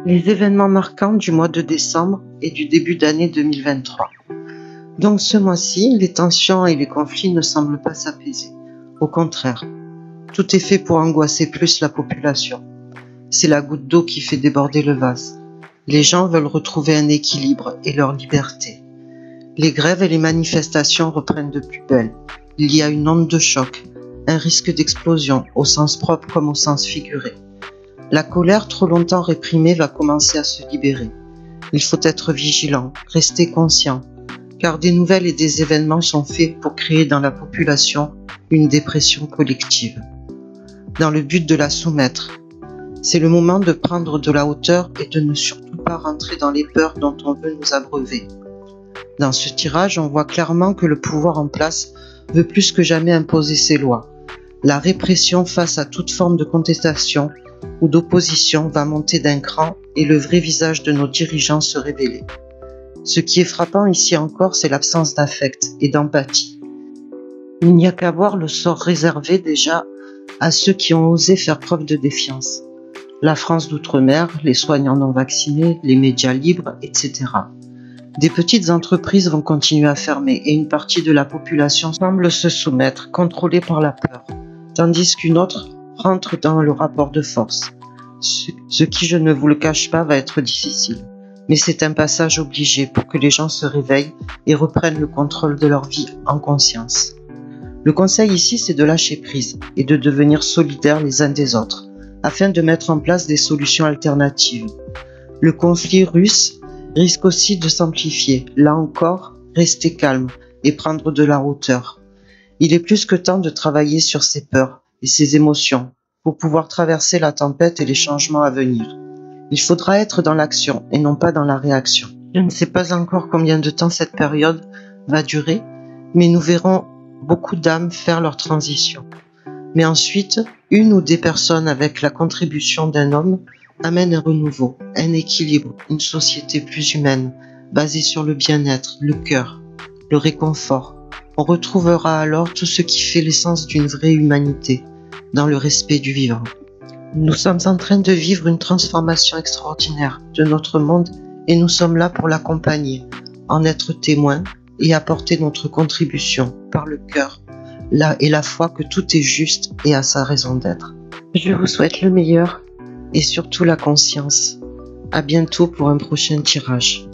Les événements marquants du mois de décembre et du début d'année 2023. Donc ce mois-ci, les tensions et les conflits ne semblent pas s'apaiser. Au contraire, tout est fait pour angoisser plus la population. C'est la goutte d'eau qui fait déborder le vase. Les gens veulent retrouver un équilibre et leur liberté. Les grèves et les manifestations reprennent de plus belle. Il y a une onde de choc, un risque d'explosion, au sens propre comme au sens figuré. La colère trop longtemps réprimée va commencer à se libérer. Il faut être vigilant, rester conscient, car des nouvelles et des événements sont faits pour créer dans la population une dépression collective, dans le but de la soumettre. C'est le moment de prendre de la hauteur et de ne surtout pas rentrer dans les peurs dont on veut nous abreuver. Dans ce tirage, on voit clairement que le pouvoir en place veut plus que jamais imposer ses lois. La répression face à toute forme de contestation ou d'opposition va monter d'un cran et le vrai visage de nos dirigeants se révéler. Ce qui est frappant ici encore, c'est l'absence d'affect et d'empathie. Il n'y a qu'à voir le sort réservé déjà à ceux qui ont osé faire preuve de défiance. La France d'outre-mer, les soignants non vaccinés, les médias libres, etc. Des petites entreprises vont continuer à fermer et une partie de la population semble se soumettre, contrôlée par la peur, tandis qu'une autre rentre dans le rapport de force. Ce qui, je ne vous le cache pas, va être difficile. Mais c'est un passage obligé pour que les gens se réveillent et reprennent le contrôle de leur vie en conscience. Le conseil ici, c'est de lâcher prise et de devenir solidaires les uns des autres, afin de mettre en place des solutions alternatives. Le conflit russe risque aussi de s'amplifier. Là encore, rester calme et prendre de la hauteur. Il est plus que temps de travailler sur ses peurs et ses émotions pour pouvoir traverser la tempête et les changements à venir. Il faudra être dans l'action et non pas dans la réaction. Je ne sais pas encore combien de temps cette période va durer, mais nous verrons beaucoup d'âmes faire leur transition. Mais ensuite, une ou des personnes avec la contribution d'un homme amènent un renouveau, un équilibre, une société plus humaine, basée sur le bien-être, le cœur, le réconfort. On retrouvera alors tout ce qui fait l'essence d'une vraie humanité, dans le respect du vivant. Nous sommes en train de vivre une transformation extraordinaire de notre monde et nous sommes là pour l'accompagner, en être témoins et apporter notre contribution par le cœur, là et la foi que tout est juste et a sa raison d'être. Je vous souhaite le meilleur et surtout la conscience. À bientôt pour un prochain tirage.